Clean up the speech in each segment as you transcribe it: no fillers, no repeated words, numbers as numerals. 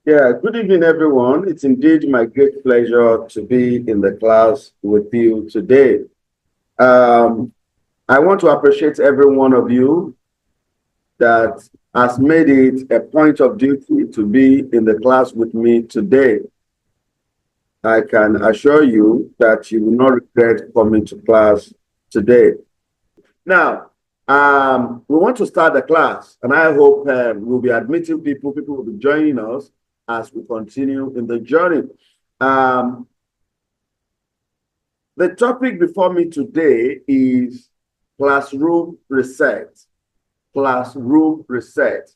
Yeah, good evening, everyone. It's indeed my great pleasure to be in the class with you today. Um, I want to appreciate every one of you that has made it a point of duty to be in the class with me today. I can assure you that you will not regret coming to class today. Now, we want to start the class, and I hope we'll be admitting people, people will be joining us as we continue in the journey. Um, the topic before me today is classroom reset. Classroom reset.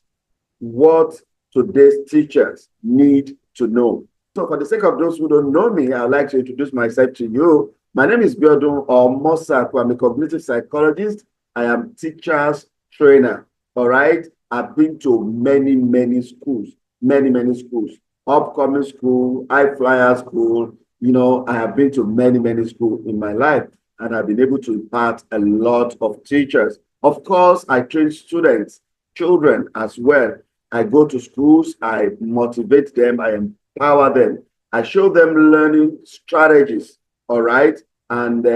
What today's teachers need to know. So for the sake of those who don't know me, I'd like to introduce myself to you. My name is Biodun Omosaku. I'm a cognitive psychologist. I am teacher's trainer. All right. I've been to many schools, many schools. Upcoming school, high flyer school. I have been to many schools in my life, and I've been able to impart a lot of teachers. Of course, I train students, children as well. I go to schools, I motivate them, I empower them, I show them learning strategies, all right? And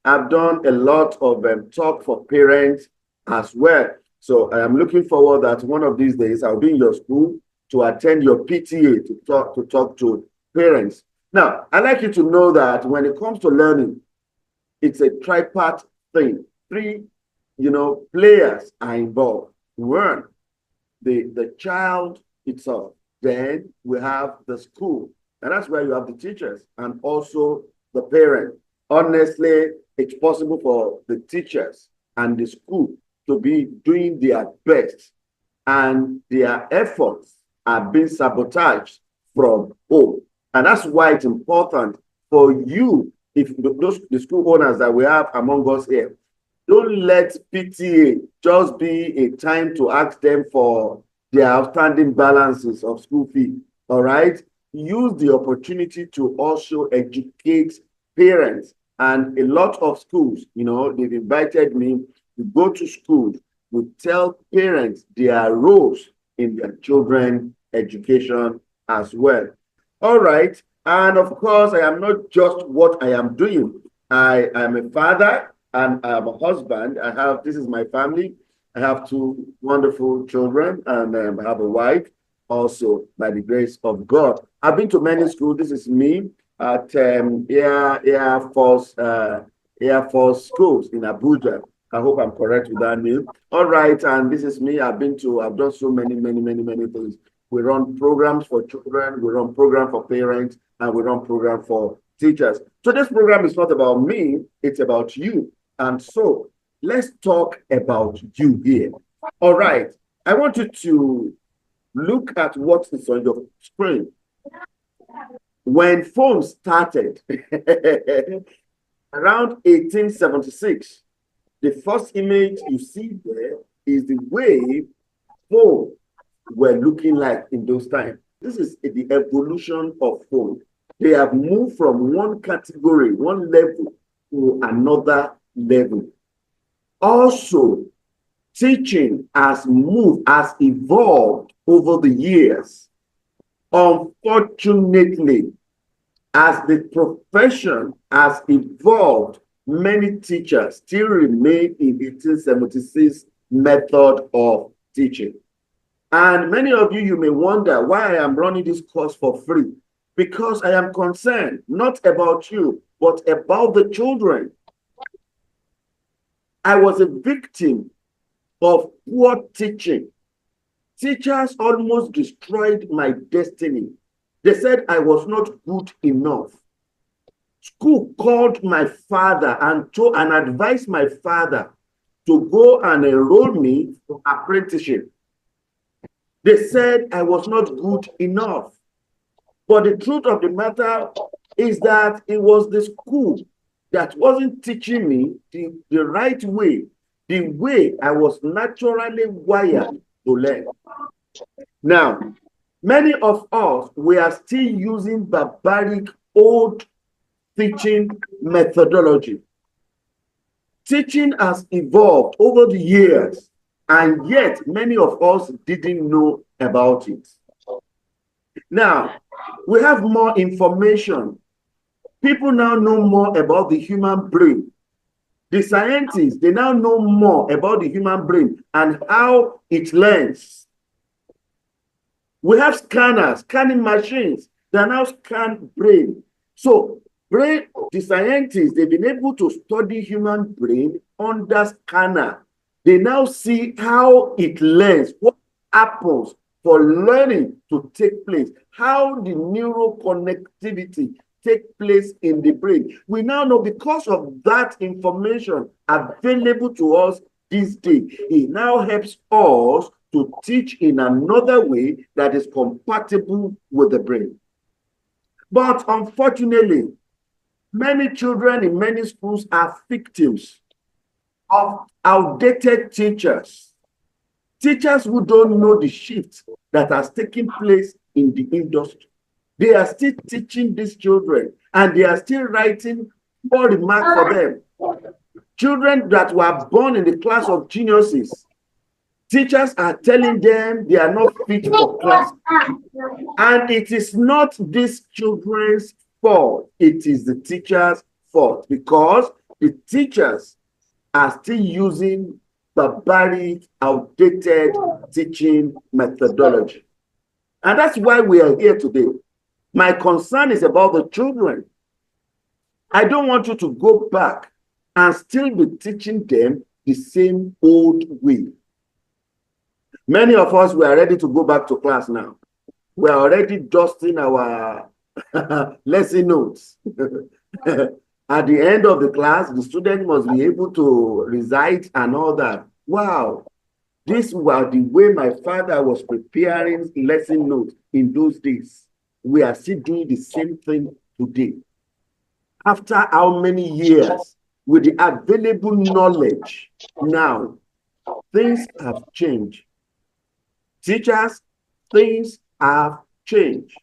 I've done a lot of talk for parents as well. So I am looking forward that one of these days I'll be in your school to attend your PTA to talk to parents. Now, I'd like you to know that when it comes to learning, it's a tripart thing. Three, players are involved. One, the child itself. Then we have the school, and that's where you have the teachers and also the parent. Honestly, it's possible for the teachers and the school to be doing their best, and their efforts are being sabotaged from home. And that's why it's important for you, if those the school owners that we have among us here, don't let PTA just be a time to ask them for their outstanding balances of school fee. All right. Use the opportunity to also educate parents. And a lot of schools, they've invited me to go to schools, to tell parents their roles in their children's education as well. All right. And of course, I am not just what I am doing. I am a father and I'm a husband. This is my family. I have two wonderful children and I have a wife also by the grace of God. I've been to many schools. This is me at Air Force schools in Abuja. I hope I'm correct with that name. All right. And this is me. I've done so many things. We run programs for children. We run programs for parents and we run programs for teachers. So this program is not about me. It's about you. And so let's talk about you here. All right. I want you to look at what is on your screen. When phones started around 1876, the first image you see there is the way phones were looking like in those times. This is the evolution of phone. They have moved from one category, one level to another level. Also, teaching has evolved over the years. Unfortunately, as the profession has evolved, many teachers still remain in 1876 method of teaching. And many of you may wonder why I am running this course for free. Because I am concerned not about you, but about the children. I was a victim of poor teaching. Teachers almost destroyed my destiny. They said I was not good enough. School called my father and advised my father to go and enroll me for apprenticeship. They said I was not good enough. But the truth of the matter is that it was the school that wasn't teaching me the right way, the way I was naturally wired to learn. Now, many of us, we are still using barbaric old teaching methodology. Teaching has evolved over the years, and yet many of us didn't know about it. Now, we have more information. People now know more about the human brain. The scientists, they now know more about the human brain and how it learns. We have scanners, scanning machines that now scan brain. So brain, the scientists, they've been able to study human brain under scanner. They now see how it learns, what happens for learning to take place, how the neural connectivity take place in the brain. We now know, because of that information available to us this day, it now helps us to teach in another way that is compatible with the brain. But unfortunately, many children in many schools are victims of outdated teachers. Teachers who don't know the shift that has taken place in the industry. They are still teaching these children, and they are still writing poor remarks for them. Children that were born in the class of geniuses, teachers are telling them they are not fit for class. And it is not these children's fault. It is the teacher's fault, because the teachers are still using barbaric, outdated teaching methodology. And that's why we are here today. My concern is about the children. I don't want you to go back and still be teaching them the same old way. Many of us, we are ready to go back to class now. We are already dusting our lesson notes. At the end of the class, the student must be able to recite and all that. Wow, this was the way my father was preparing lesson notes in those days. We are still doing the same thing today. After how many years, with the available knowledge now, things have changed. Teachers, things have changed,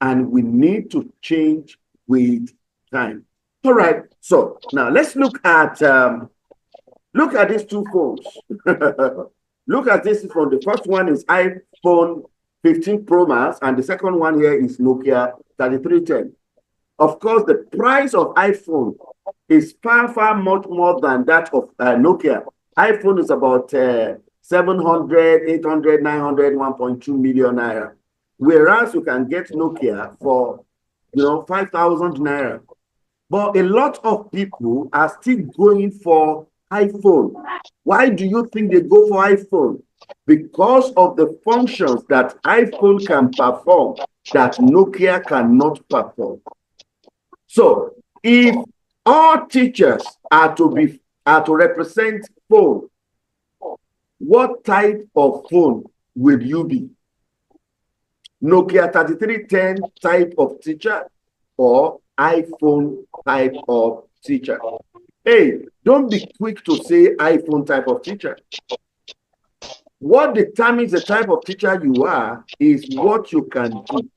and we need to change with time. All right, so now let's look at these two phones. Look at this phone. The first one is iPhone 15 Pro Max, and the second one here is Nokia 3310. Of course, the price of iPhone is far much more than that of Nokia. iPhone is about 700, 800, 900, 1.2 million naira. Whereas you can get Nokia for, 5,000 naira. But a lot of people are still going for iPhone. Why do you think they go for iPhone? Because of the functions that iPhone can perform that Nokia cannot perform. So if all teachers are to represent phone, what type of phone will you be? Nokia 3310 type of teacher or iPhone type of teacher? Hey, don't be quick to say iPhone type of teacher. What determines the type of teacher you are is what you can do.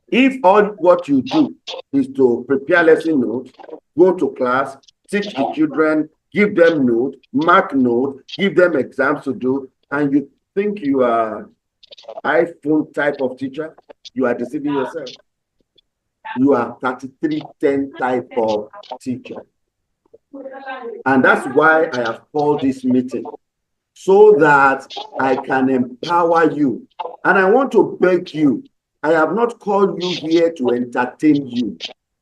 If all what you do is to prepare lesson notes, go to class, teach the children, give them notes, mark notes, give them exams to do, and you think you are iPhone type of teacher, you are deceiving yourself. You are 3310 type of teacher. And that's why I have called this meeting, so that I can empower you. And I want to beg you, I have not called you here to entertain you.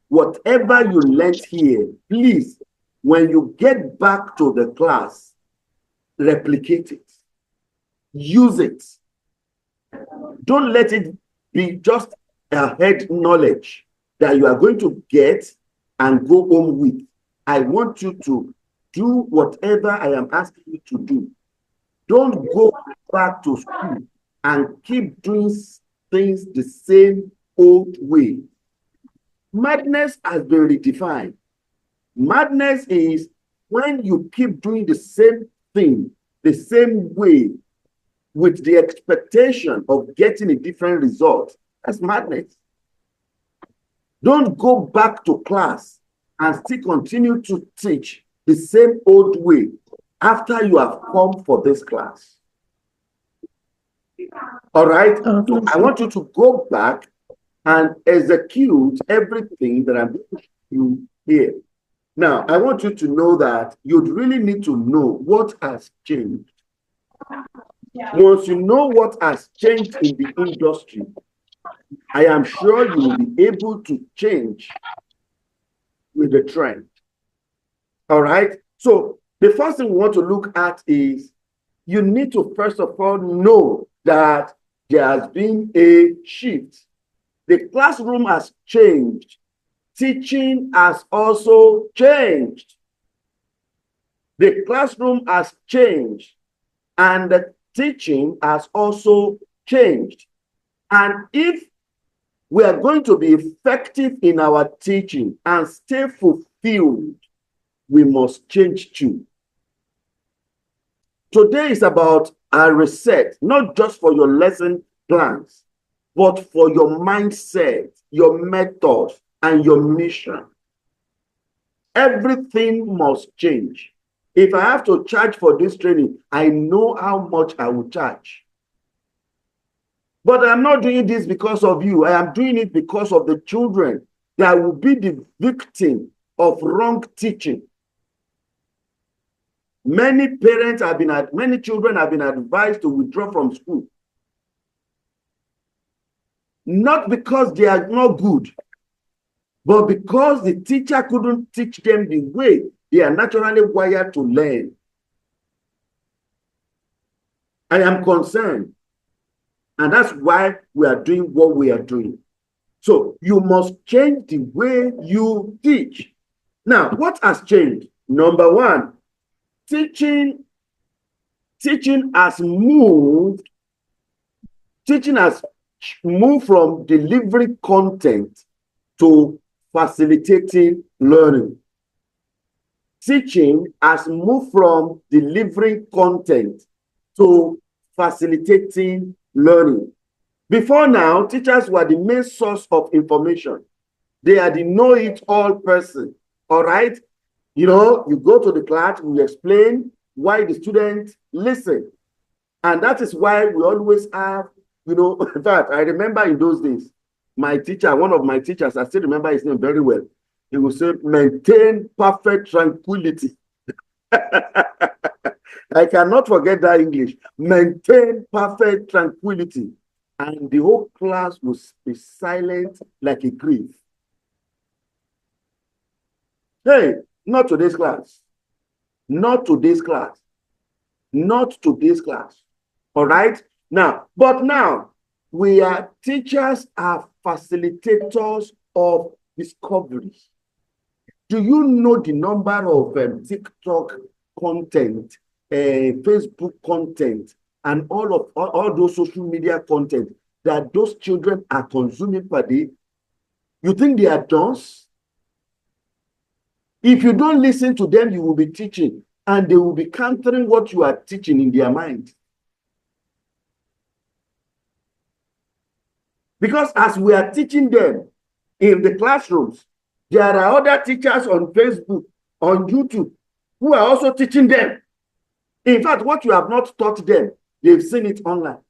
Whatever you learned here, please, when you get back to the class, replicate it. Use it. Don't let it be just a head knowledge that you are going to get and go home with. I want you to do whatever I am asking you to do. Don't go back to school and keep doing things the same old way. Madness has been redefined. Madness is when you keep doing the same thing, the same way, with the expectation of getting a different result. That's madness. Don't go back to class and still continue to teach the same old way after you have come for this class. All right. So I want you to go back and execute everything that I'm going to show you here. Now, I want you to know that you'd really need to know what has changed. Once you know what has changed in the industry, I am sure you will be able to change with the trend. All right. So the first thing we want to look at is you need to first of all know that there has been a shift. The classroom has changed. Teaching has also changed. The classroom has changed and the teaching has also changed. And if we are going to be effective in our teaching and stay fulfilled, we must change too. Today is about a reset, not just for your lesson plans, but for your mindset, your method, and your mission. Everything must change. If I have to charge for this training, I know how much I will charge. But I'm not doing this because of you. I am doing it because of the children that will be the victim of wrong teaching. Many parents have been, many children have been advised to withdraw from school. Not because they are not good, but because the teacher couldn't teach them the way they are naturally wired to learn. I am concerned. And that's why we are doing what we are doing. So you must change the way you teach. Now, what has changed? Number one, teaching has moved from delivering content to facilitating learning. Teaching has moved from delivering content to facilitating learning. Before now, teachers were the main source of information. They are the know-it-all person. All right? You know, you go to the class, we explain why the students listen. And that is why we always have, you know, in fact, I remember in those days, my teacher, one of my teachers, I still remember his name very well. He would say, maintain perfect tranquility. I cannot forget that English. Maintain perfect tranquility. And the whole class will be silent like a grave. Hey, not today's class. Not today's class. Not today's class. All right? Now, but now, teachers are facilitators of discovery. Do you know the number of TikTok content, Facebook content, and all those social media content that those children are consuming per day? You think they are dunce? If you don't listen to them, you will be teaching, and they will be countering what you are teaching in their mind. Because as we are teaching them in the classrooms, there are other teachers on Facebook, on YouTube, who are also teaching them. In fact, what you have not taught them, they've seen it online.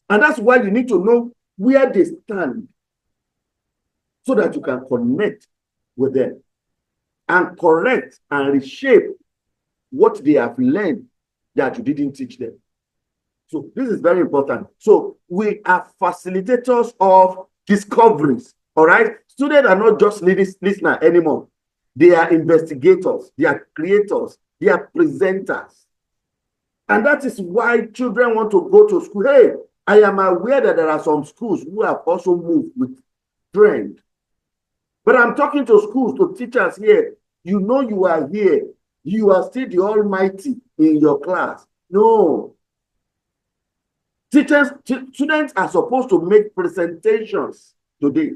And that's why you need to know where they stand so that you can connect with them and correct and reshape what they have learned that you didn't teach them. So this is very important. So we are facilitators of discoveries. All right. Students are not just listeners anymore. They are investigators, they are creators, they are presenters. And that is why children want to go to school. Hey, I am aware that there are some schools who have also moved with trend. But I'm talking to schools, to teachers here. You know you are here. You are still the almighty in your class. No. Students are supposed to make presentations today.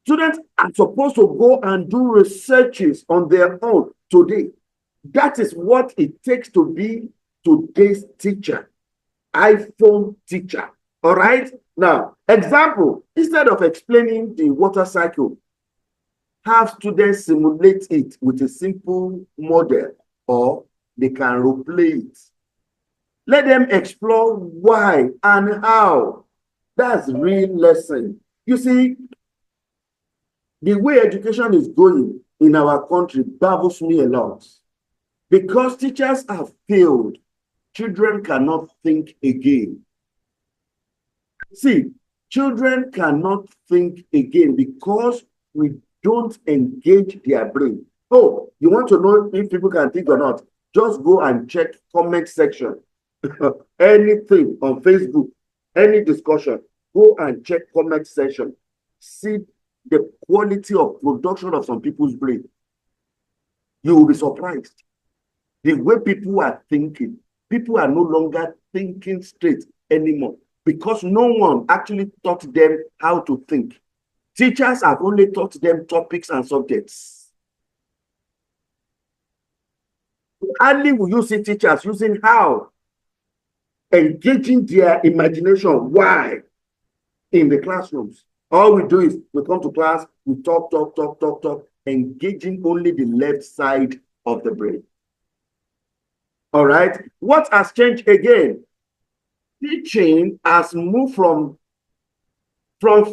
Students are supposed to go and do researches on their own today. That is what it takes to be today's teacher, iPhone teacher. All right? Now, example, instead of explaining the water cycle, have students simulate it with a simple model, or they can role play it. Let them explore why and how. That's real lesson. You see, the way education is going in our country baffles me a lot. Because teachers have failed, children cannot think again. See, children cannot think again because we don't engage their brain. Oh, you want to know if people can think or not? Just go and check comment section. Anything on Facebook, any discussion, go and check comment section. See the quality of production of some people's brain. You will be surprised. The way people are thinking, people are no longer thinking straight anymore because no one actually taught them how to think. Teachers have only taught them topics and subjects. Hardly will you see teachers using how, engaging their imagination. Why? In the classrooms. All we do is we come to class, we talk, engaging only the left side of the brain. All right. What has changed again? Teaching has moved from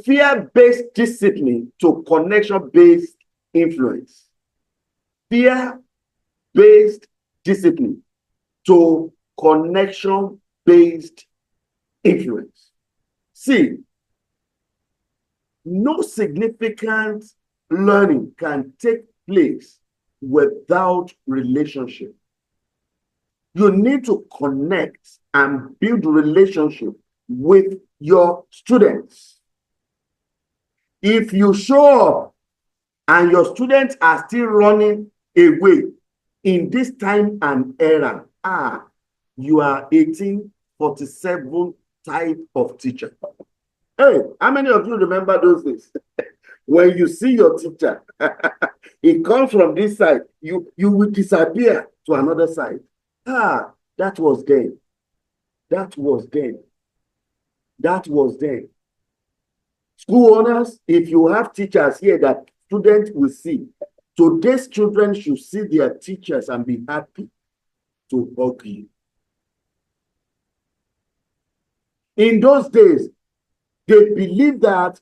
fear-based discipline to connection-based influence. Fear-based discipline to connection-based influence. See, no significant learning can take place without relationship. You need to connect and build relationship with your students. If you show up and your students are still running away in this time and era, you are 1847 type of teacher. Hey, how many of you remember those days? When you see your teacher, it comes from this side, you will disappear to another side. That was then. That was then. That was then. School owners, if you have teachers here that students will see, today's children should see their teachers and be happy to hug you. In those days, they believed that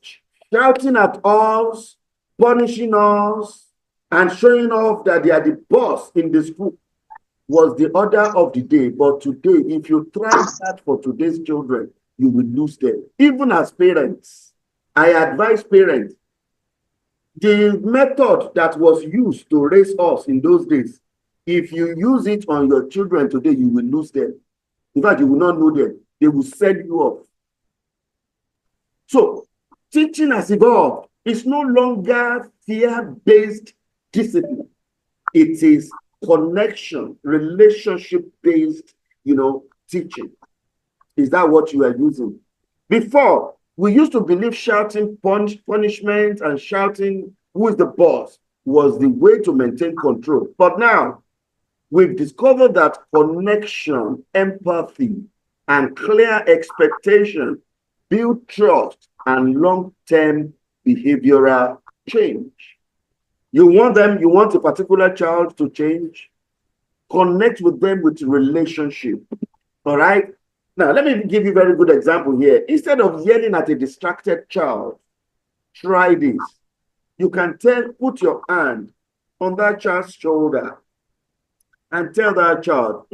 shouting at us, punishing us, and showing off that they are the boss in the school was the order of the day. But today, if you try that for today's children, you will lose them. Even as parents, I advise parents, the method that was used to raise us in those days, if you use it on your children today, you will lose them. In fact, you will not know them. They will sell you off. So, teaching has evolved. It's no longer fear-based discipline. It is connection, relationship-based, teaching. Is that what you are using? Before, we used to believe shouting punishment and shouting who is the boss was the way to maintain control. But now, we've discovered that connection, empathy, and clear expectation build trust and long-term behavioral change. You want a particular child to change, connect with them with relationship. All right? Now, let me give you a very good example here. Instead of yelling at a distracted child, try this. You can put your hand on that child's shoulder and tell that child,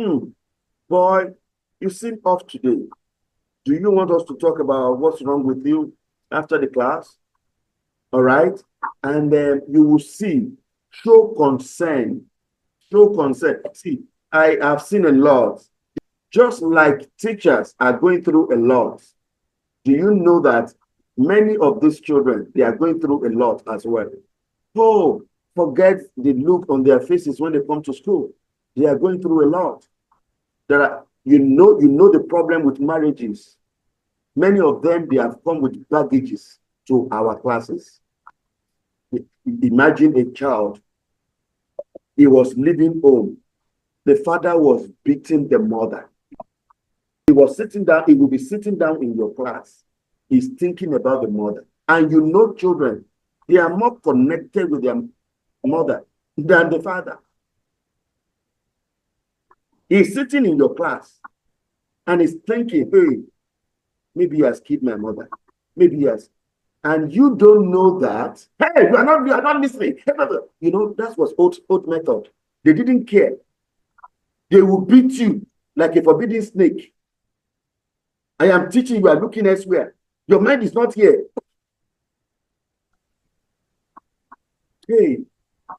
boy, you seem off today. Do you want us to talk about what's wrong with you after the class? All right? And then you will see, show concern. Show concern. See, I have seen a lot. Just like teachers are going through a lot, do you know that many of these children, they are going through a lot as well? Oh, forget the look on their faces when they come to school. They are going through a lot. You know the problem with marriages. Many of them, they have come with baggages to our classes. Imagine a child. He was leaving home. The father was beating the mother. He was sitting down. He will be sitting down in your class. He's thinking about the mother. And children, they are more connected with their mother than the father. He's sitting in your class. and is thinking, hey, maybe he has killed my mother. Maybe he has. And you don't know that. Hey, you are not listening. You know, that was old method. They didn't care. They will beat you like a forbidden snake. I am teaching, you are looking elsewhere. Your mind is not here. Hey,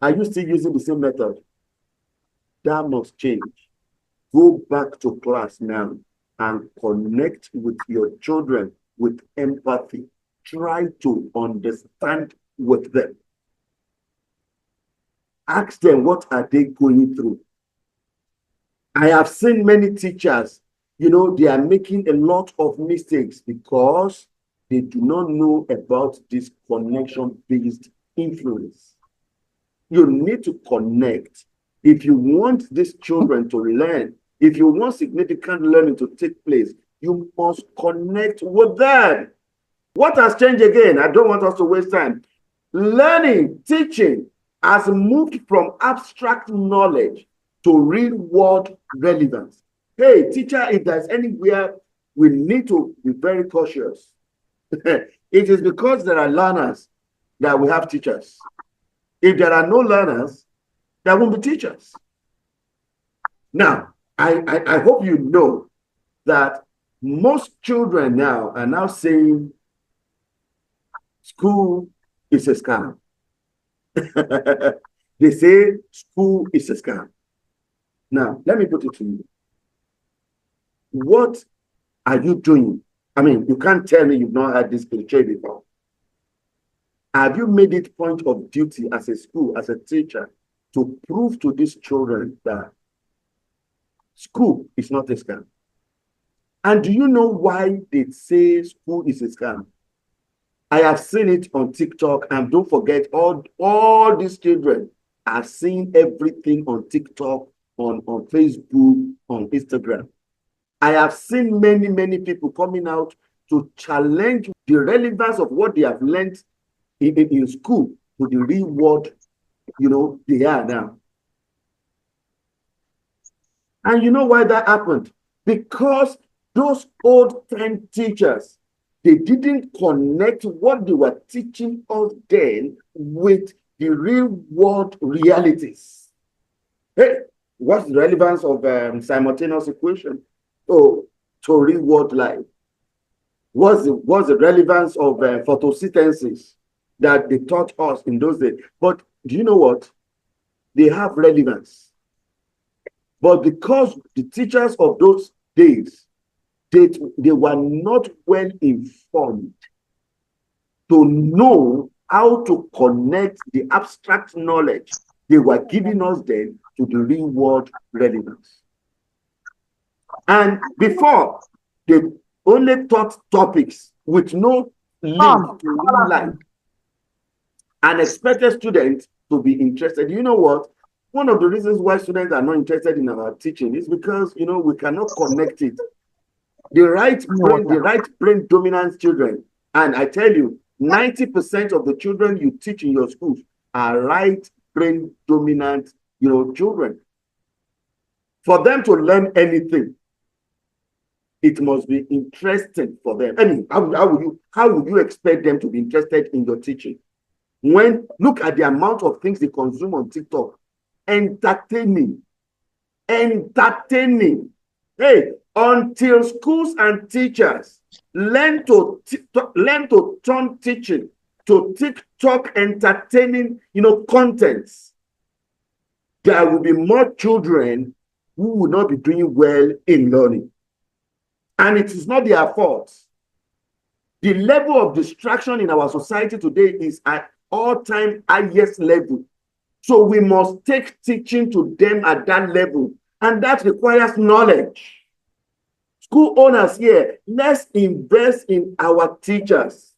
are you still using the same method? That must change. Go back to class now and connect with your children with empathy. Try to understand with them. Ask them, what are they going through? I have seen many teachers, you know, they are making a lot of mistakes because they do not know about this connection-based influence. You need to connect. If you want these children to learn, if you want significant learning to take place, you must connect with them. What has changed again? I don't want us to waste time. Learning, teaching has moved from abstract knowledge to real-world relevance. Hey, teacher, if there's anywhere we need to be very cautious, it is because there are learners that we have teachers. If there are no learners, there won't be teachers. Now, I hope you know that most children now are now saying school is a scam. They say school is a scam. Now, let me put it to you. What are you doing? I mean, you can't tell me you've not had this cliche before. Have you made it point of duty as a school, as a teacher, to prove to these children that school is not a scam? And do you know why they say school is a scam? I have seen it on TikTok, and don't forget, all these children are seeing everything on TikTok, on Facebook, on Instagram. I have seen many people coming out to challenge the relevance of what they have learned in school to the real world, you know, they are now. And you know why that happened? Because those old-time teachers, they didn't connect what they were teaching us then with the real-world realities. Hey, what's the relevance of simultaneous equation to real-world life? What's the relevance of photosynthesis that they taught us in those days? But do you know what? They have relevance. But because the teachers of those days, they were not well informed to know how to connect the abstract knowledge they were giving us then to the real world relevance. And before, they only taught topics with no link to real life and expected students to be interested. You know what? One of the reasons why students are not interested in our teaching is because, you know, we cannot connect it. The right brain dominant children, and I tell you, 90% of the children you teach in your schools are right brain dominant, you know, children. For them to learn anything, it must be interesting for them. I mean, how would you expect them to be interested in your teaching? When look at the amount of things they consume on TikTok, entertaining. Hey, until schools and teachers learn to turn teaching to TikTok entertaining, you know, contents, there will be more children who will not be doing well in learning. And it is not their fault. The level of distraction in our society today is at all-time highest level. So we must take teaching to them at that level. And that requires knowledge. School owners here, let's invest in our teachers.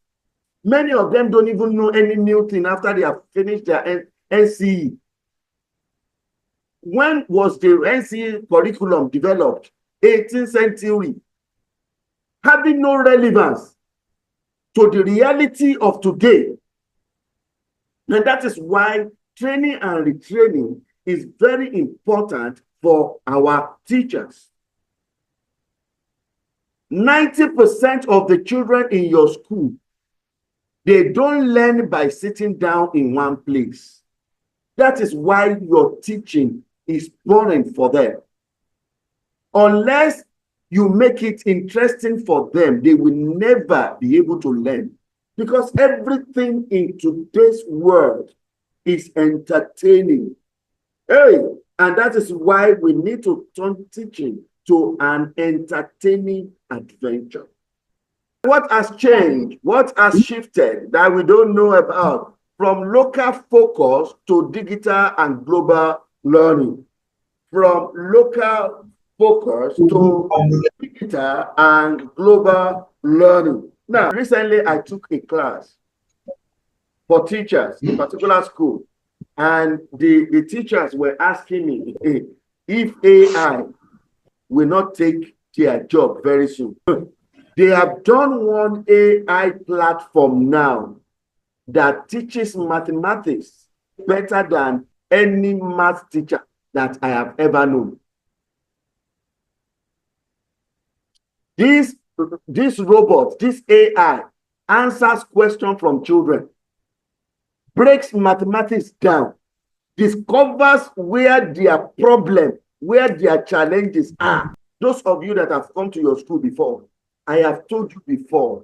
Many of them don't even know any new thing after they have finished their NCE. When was the NCE curriculum developed? 18th century. Having no relevance to the reality of today. And that is why training and retraining is very important for our teachers. 90% of the children in your school, they don't learn by sitting down in one place. That is why your teaching is boring for them. Unless you make it interesting for them, they will never be able to learn. Because everything in today's world is entertaining. Hey, and that is why we need to turn teaching to an entertaining adventure. What has changed? What has shifted that we don't know about from local focus to digital and global learning? From local focus to digital and global learning. Now, recently I took a class for teachers in particular school, and the teachers were asking me, hey, if AI will not take their job very soon. They have done one AI platform now that teaches mathematics better than any math teacher that I have ever known. This robot, this AI, answers questions from children, breaks mathematics down, discovers where their problem, where their challenges are. Those of you that have come to your school before, I have told you before,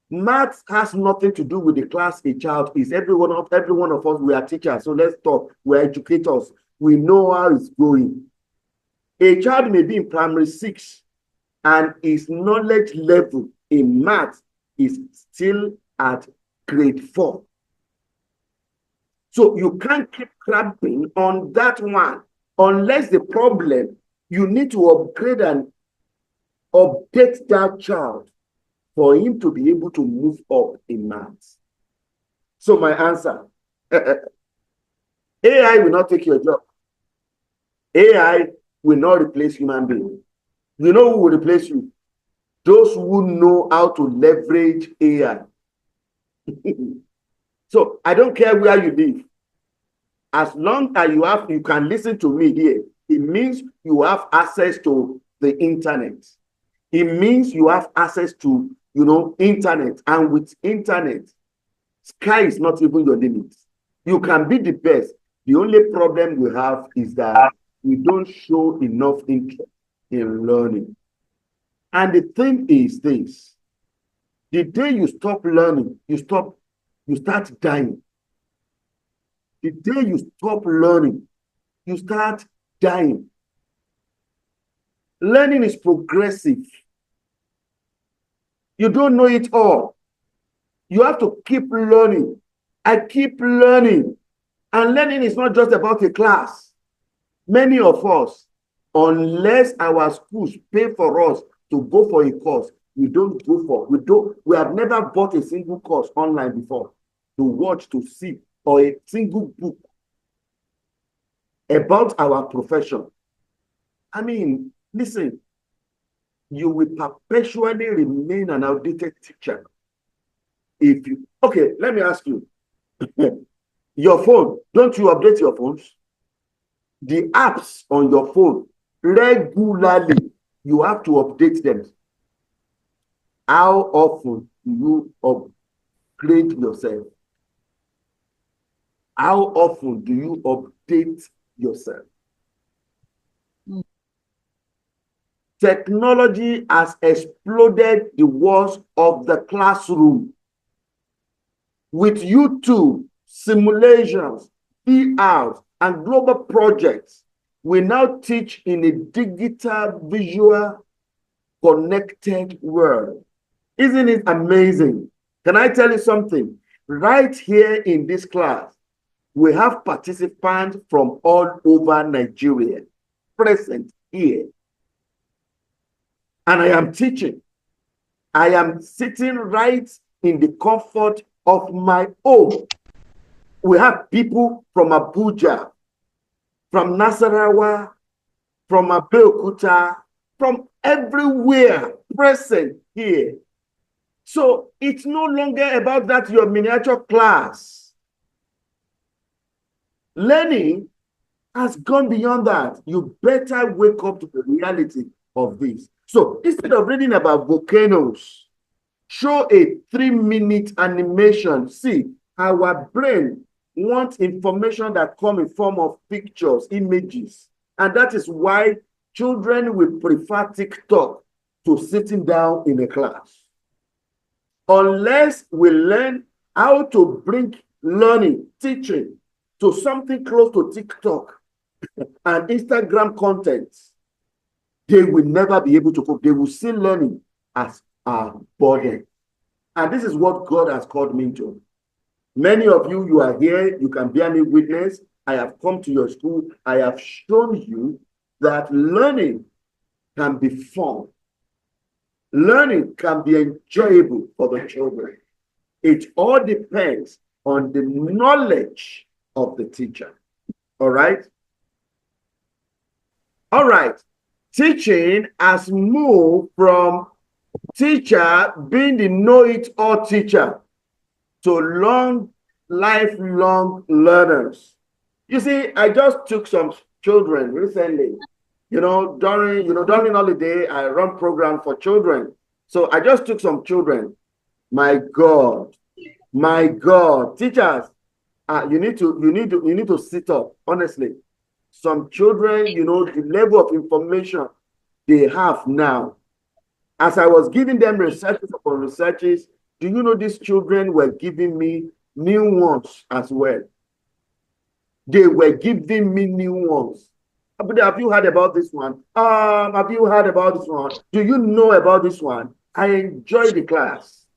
math has nothing to do with the class a child is. Every one of us, we are teachers. So let's talk. We're educators. We know how it's going. A child may be in primary 6 and his knowledge level in math is still at grade 4. So you can't keep cramping on that one unless the problem, you need to upgrade and update that child for him to be able to move up in maths. So my answer, AI will not take your job. AI will not replace human beings. You know who will replace you? Those who know how to leverage AI. So I don't care where you live. As long as you can listen to me here, it means you have access to the internet. It means you have access to, internet. And with internet, sky is not even your limit. You can be the best. The only problem we have is that we don't show enough interest in learning. And the thing is this: the day you stop learning, you start dying. The day you stop learning, you start dying. Learning is progressive. You don't know it all. You have to keep learning. I keep learning. And learning is not just about a class. Many of us, unless our schools pay for us to go for a course, we have never bought a single course online before to watch, to see, or a single book about our profession. I mean, listen, you will perpetually remain an outdated teacher. Okay, let me ask you, your phone, don't you update your phones? The apps on your phone, regularly, you have to update them. How often do you upgrade yourself? How often do you update yourself? Technology has exploded the walls of the classroom. With YouTube, simulations, VRs, and global projects, we now teach in a digital, visual, connected world. Isn't it amazing? Can I tell you something? Right here in this class, we have participants from all over Nigeria present here. And I am teaching. I am sitting right in the comfort of my home. We have people from Abuja, from Nasarawa, from Abeokuta, from everywhere present here. So it's no longer about that your miniature class. Learning has gone beyond that. You better wake up to the reality of this. So instead of reading about volcanoes, show a 3-minute animation. See, our brain wants information that come in form of pictures, images. And that is why children will prefer TikTok to sitting down in a class. Unless we learn how to bring learning, teaching to something close to TikTok and Instagram content, they will never be able to cope. They will see learning as a burden. And this is what God has called me to. Many of you, you are here, you can bear me witness. I have come to your school. I have shown you that learning can be fun. Learning can be enjoyable for the children. It all depends on the knowledge of the teacher. All right? All right. Teaching has moved from teacher being the know-it-all teacher to lifelong learners. You see, I just took some children recently. During holiday, I run program for children. So I just took some children. My God, teachers, you need to sit up. Honestly, some children, the level of information they have now. As I was giving them researches upon researches, do you know these children were giving me new ones as well? They were giving me new ones. But have you heard about this one? Have you heard about this one? Do you know about this one? I enjoy the class.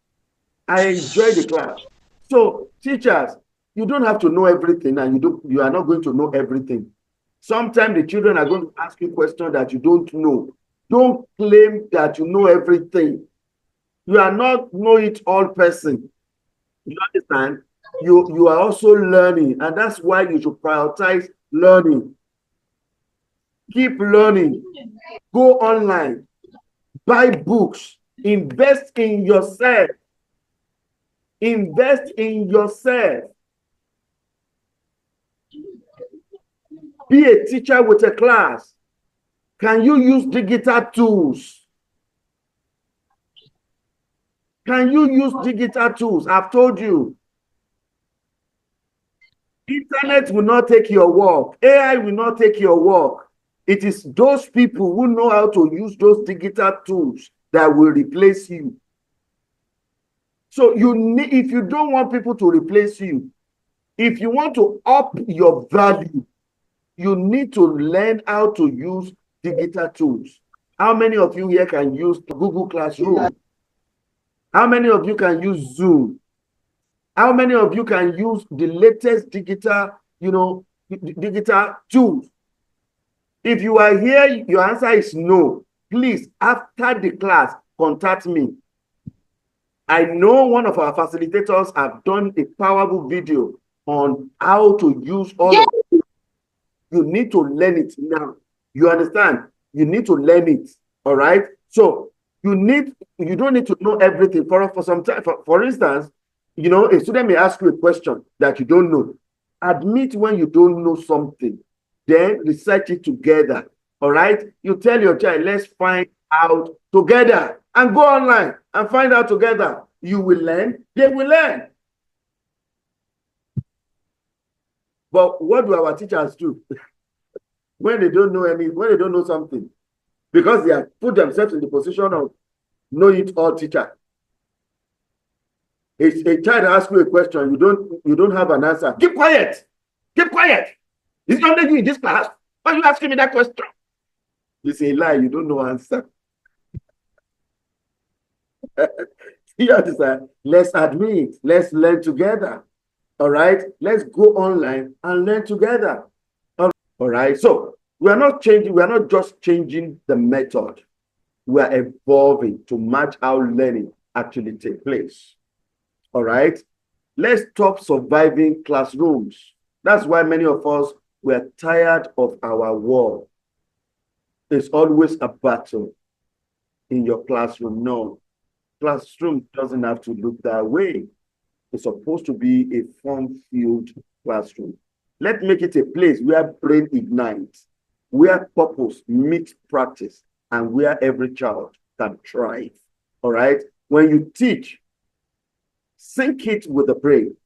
So, teachers, you don't have to know everything, and you are not going to know everything. Sometimes the children are going to ask you questions that you don't know. Don't claim that you know everything. You are not know-it-all person. You understand? You are also learning, and that's why you should prioritize learning. Keep learning. Go online. Buy books. Invest in yourself. Invest in yourself. Be a teacher with a class. Can you use digital tools? Can you use digital tools? I've told you. Internet will not take your work. AI will not take your work. It is those people who know how to use those digital tools that will replace you. So if you don't want people to replace you, if you want to up your value, you need to learn how to use digital tools. How many of you here can use Google Classroom? How many of you can use Zoom? How many of you can use the latest digital, digital tools? If you are here, your answer is no. Please, after the class, contact me. I know one of our facilitators have done a powerful video on how to use all of it. You need to learn it now. You understand? You need to learn it. All right. So you don't need to know everything. For some time, for instance, a student may ask you a question that you don't know. Admit when you don't know something, then research it together. All right. You tell your child, let's find out together, and go online and find out together. You will learn, they will learn. But what do our teachers do when they don't know something? Because they have put themselves in the position of know-it-all teacher. A child asks you a question, you don't have an answer. Keep quiet. Keep quiet. It's only you in this class. Why are you asking me that question? You say lie, you don't know answer. You understand? Let's admit, let's learn together. All right, let's go online and learn together. All right, so we are not just changing the method. We are evolving to match how learning actually takes place. All right, let's stop surviving classrooms. That's why many of us were tired of our world. It's always a battle in your classroom. No, classroom doesn't have to look that way. It's supposed to be a fun-filled classroom. Let's make it a place where brain ignites, where purpose meets practice, and where every child can thrive. All right. When you teach, sync it with the brain.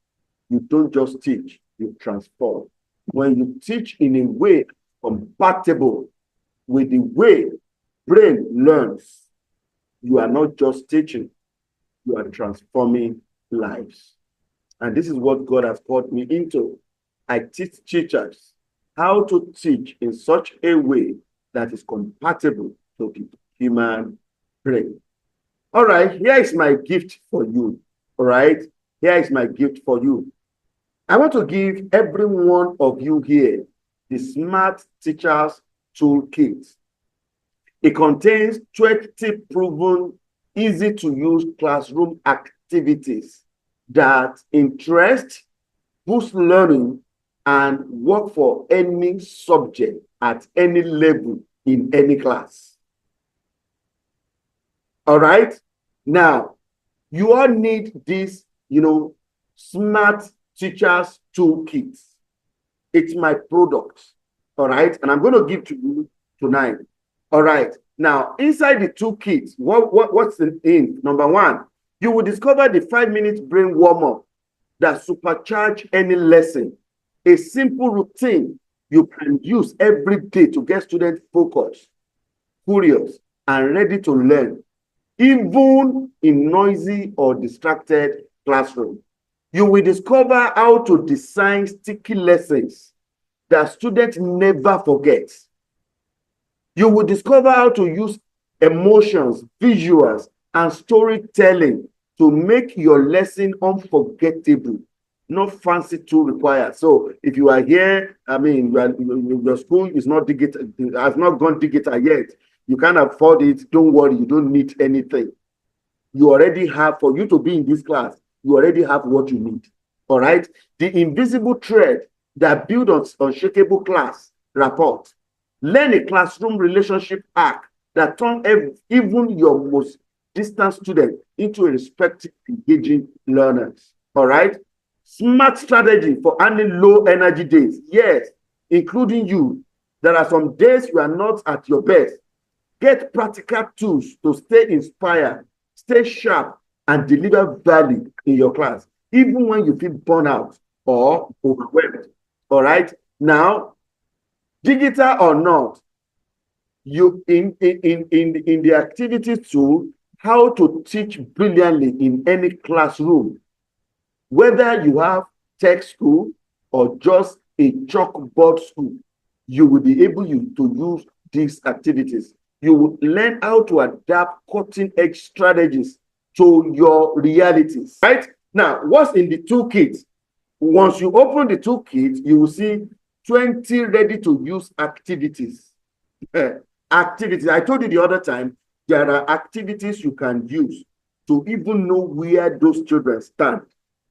You don't just teach, you transform. When you teach in a way compatible with the way brain learns, you are not just teaching, you are transforming lives. And this is what God has called me into. I teach teachers how to teach in such a way that is compatible to the human brain. All right, here is my gift for you. All right, here is my gift for you. I want to give every one of you here the Smart Teachers Toolkit. It contains 20 proven, easy to use classroom activities that interest, boost learning, and work for any subject at any level in any class. All right? Now, you all need this, Smart Teachers Toolkit. It's my product. All right? And I'm going to give to you tonight. All right. Now, inside the toolkit, what's in? Number one, you will discover the 5-minute brain warm-up that supercharge any lesson. A simple routine you can use every day to get students focused, curious, and ready to learn, even in noisy or distracted classroom. You will discover how to design sticky lessons that students never forget. You will discover how to use emotions, visuals, and storytelling to make your lesson unforgettable. No fancy tool required. So if you are here, your school is not digital, has not gone digital yet. You can't afford it. Don't worry, you don't need anything. You already have, for you to be in this class, you already have what you need. All right. The invisible thread that builds on unshakable class rapport. Learn a classroom relationship hack that turns even your most distant student into a respected, engaging learners. All right. Smart strategy for handling low energy days. Yes, including you. There are some days you are not at your best. Get practical tools to stay inspired, stay sharp, and deliver value in your class, even when you feel burnt out or overwhelmed. All right. Now, digital or not, you in the activity tool, how to teach brilliantly in any classroom, whether you have tech school or just a chalkboard school, you will be able to use these activities. You will learn how to adapt cutting-edge strategies to your realities. Right? Now, what's in the toolkit? Once you open the toolkit, you will see 20 ready-to-use activities. Activities. I told you the other time, there are activities you can use to even know where those children stand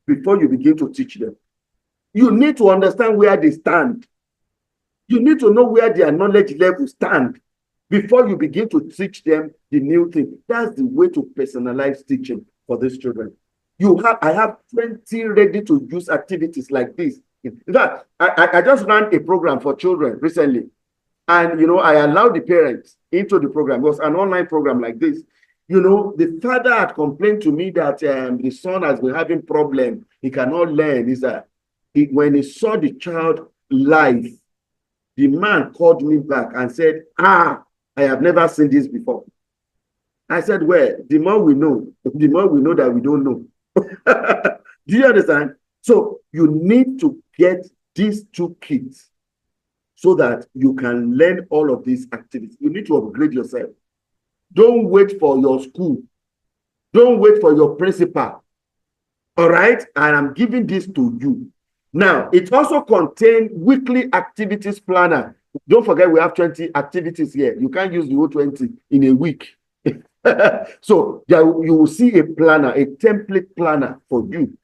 before you begin to teach them. You need to understand where they stand. You need to know where their knowledge level stand before you begin to teach them the new thing. That's the way to personalize teaching for these children. I have 20 ready-to-use activities like this. In fact, I just ran a program for children recently. And, I allowed the parents into the program. It was an online program like this. The father had complained to me that the son has been having problems. He cannot learn. When he saw the child live, the man called me back and said, I have never seen this before. I said, well, the more we know that we don't know. Do you understand? So you need to get these two kits so that you can learn all of these activities. You need to upgrade yourself. Don't wait for your school. Don't wait for your principal. All right? And I'm giving this to you. Now, it also contains weekly activities planner. Don't forget we have 20 activities here. You can't use the whole 20 in a week. So you will see a planner, a template planner for you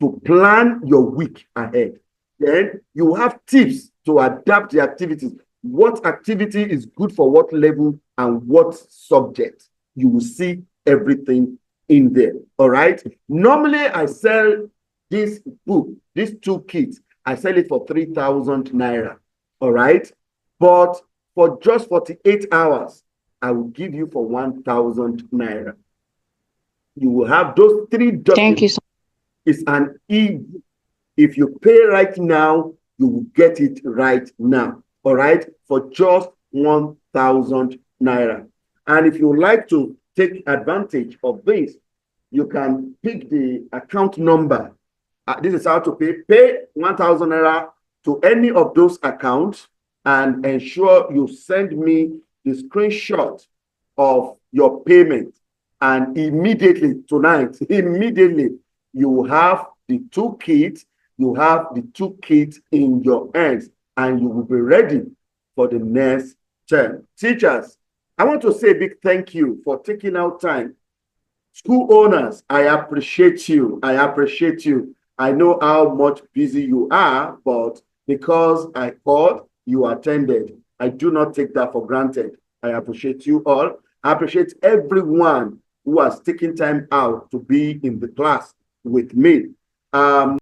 to plan your week ahead. Then you have tips to adapt the activities. What activity is good for what level and what subject. You will see everything in there. All right. Normally, I sell this book, this toolkit. I sell it for 3,000 naira. All right. But for just 48 hours, I will give you for 1,000 naira. You will have those 3 documents. Thank you so It's an easy. If you pay right now, you will get it right now. All right, for just 1,000 naira. And if you like to take advantage of this, you can pick the account number. This is how to pay. Pay 1,000 naira to any of those accounts and ensure you send me the screenshot of your payment. And immediately tonight, immediately, you have the 2 kits. You have the 2 kits in your hands, and you will be ready for the next term. Teachers, I want to say a big thank you for taking out time. School owners, I appreciate you. I appreciate you. I know how much busy you are, but because I called, you attended. I do not take that for granted. I appreciate you all. I appreciate everyone who has taken time out to be in the class with me.